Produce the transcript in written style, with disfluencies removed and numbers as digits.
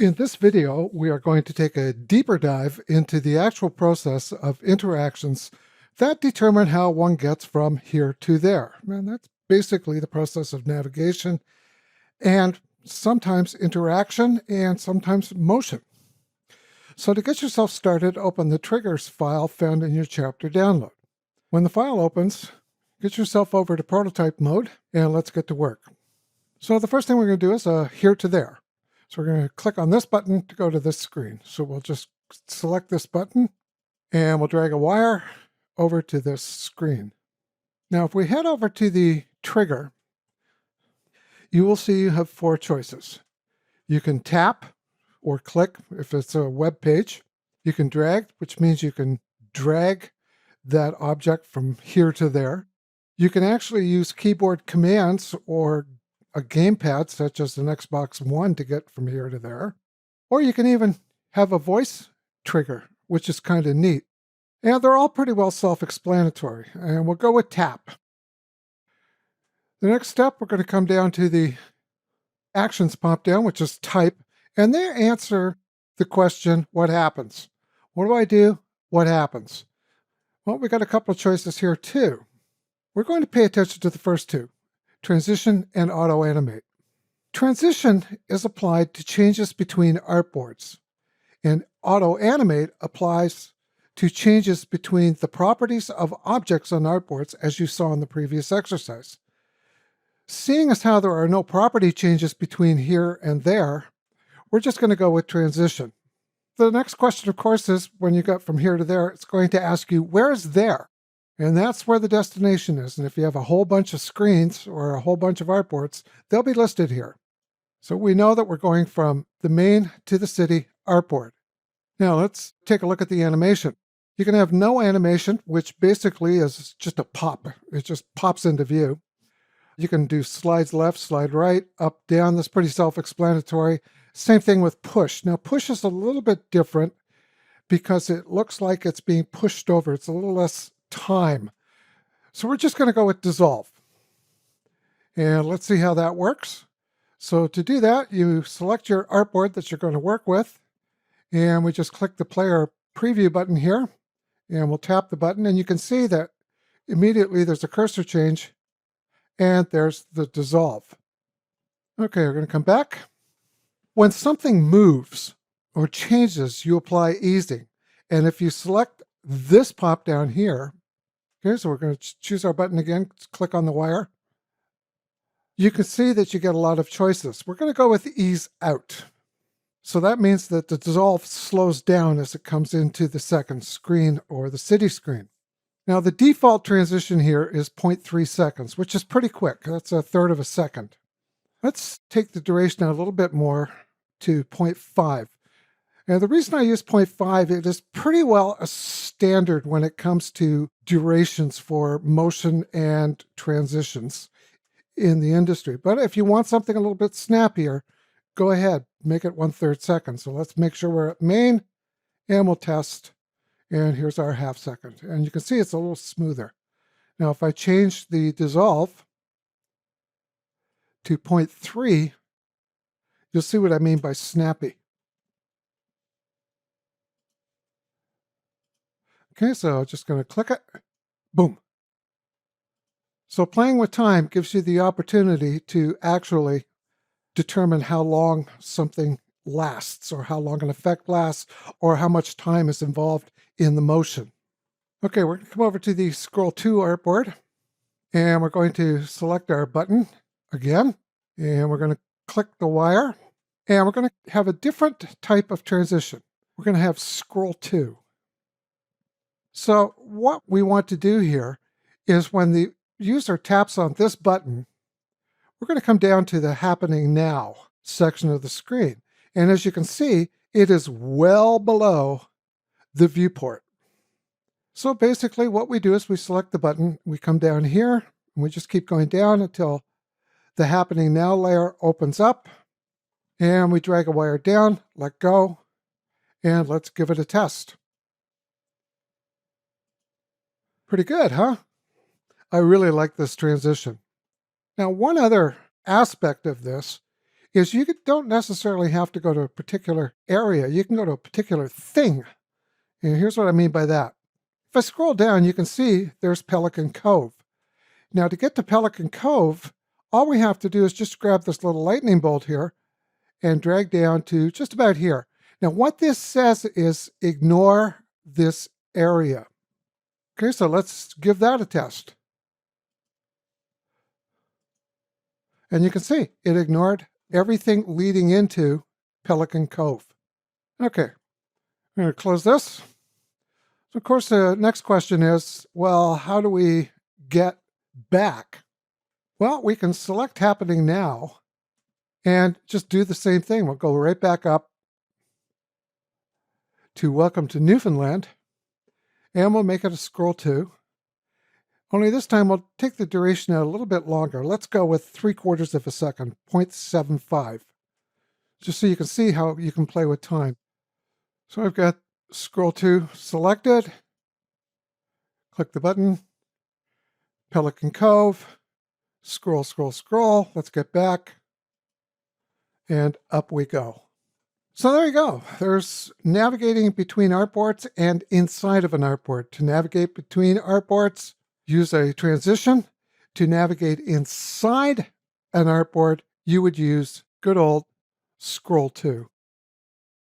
In this video, we are going to take a deeper dive into the actual process of interactions that determine how one gets from here to there. And that's basically the process of navigation and sometimes interaction and sometimes motion. So to get yourself started, open the triggers file found in your chapter download. When the file opens, get yourself over to prototype mode and let's get to work. So the first thing we're going to do is here to there. So we're going to click on this button to go to this screen. So we'll just select this button and we'll drag a wire over to this screen. Now, if we head over to the trigger, you will see you have four choices. You can tap or click if it's a web page. You can drag, which means you can drag that object from here to there. You can actually use keyboard commands or a gamepad such as an Xbox One to get from here to there. Or you can even have a voice trigger, which is kind of neat. And they're all pretty well self-explanatory. And we'll go with tap. The next step, we're going to come down to the actions pop down, which is type. And they answer the question, what happens? What do I do? What happens? Well, we got a couple of choices here too. We're going to pay attention to the first two. Transition and auto-animate. Transition is applied to changes between artboards, and auto-animate applies to changes between the properties of objects on artboards, as you saw in the previous exercise. Seeing as how there are no property changes between here and there, we're just going to go with transition. The next question, of course, is when you got from here to there, it's going to ask you, where is there? And that's where the destination is. And if you have a whole bunch of screens or a whole bunch of artboards, they'll be listed here. So we know that we're going from the main to the city artboard. Now let's take a look at the animation. You can have no animation, which basically is just a pop. It just pops into view. You can do slides left, slide right, up, down. That's pretty self-explanatory. Same thing with push. Now push is a little bit different because it looks like it's being pushed over. It's a little less time. So we're just going to go with dissolve. And let's see how that works. So to do that, you select your artboard that you're going to work with, and we just click the player preview button here, and we'll tap the button, and you can see that immediately there's a cursor change, and there's the dissolve. Okay, we're going to come back. When something moves or changes, you apply easing. And if you select this pop down here, okay, so we're going to choose our button again, click on the wire. You can see that you get a lot of choices. We're going to go with ease out. So that means that the dissolve slows down as it comes into the second screen or the city screen. Now the default transition here is 0.3 seconds, which is pretty quick. That's a third of a second. Let's take the duration a little bit more to 0.5. Now, the reason I use 0.5, it is pretty well a standard when it comes to durations for motion and transitions in the industry. But if you want something a little bit snappier, go ahead, make it 1/3 second. So let's make sure we're at main, and we'll test. And here's our ½ second. And you can see it's a little smoother. Now, if I change the dissolve to 0.3, you'll see what I mean by snappy. Okay, so just going to click it. Boom. So playing with time gives you the opportunity to actually determine how long something lasts, or how long an effect lasts, or how much time is involved in the motion. Okay, we're going to come over to the Scroll to artboard, and we're going to select our button again, and we're going to click the wire, and we're going to have a different type of transition. We're going to have scroll to. So what we want to do here is when the user taps on this button, we're going to come down to the happening now section of the screen. And as you can see, it is well below the viewport. So basically what we do is we select the button, we come down here, and we just keep going down until the happening now layer opens up, and we drag a wire down, let go, and let's give it a test. Pretty good, huh? I really like this transition. Now, one other aspect of this is you don't necessarily have to go to a particular area. You can go to a particular thing. And here's what I mean by that. If I scroll down, you can see there's Pelican Cove. Now, to get to Pelican Cove, all we have to do is just grab this little lightning bolt here and drag down to just about here. Now, what this says is ignore this area. Okay, so let's give that a test. And you can see it ignored everything leading into Pelican Cove. Okay, I'm going to close this. So of course, the next question is, well, how do we get back? Well, we can select Happening Now and just do the same thing. We'll go right back up to Welcome to Newfoundland, and we'll make it a scroll to. Only this time we'll take the duration out a little bit longer. Let's go with 3/4 of a second, 0.75, just so you can see how you can play with time. So I've got scroll to selected. Click the button. Pelican Cove. Scroll, scroll, scroll. Let's get back. And up we go. So there you go. There's navigating between artboards and inside of an artboard. To navigate between artboards, use a transition. To navigate inside an artboard, you would use good old scroll to.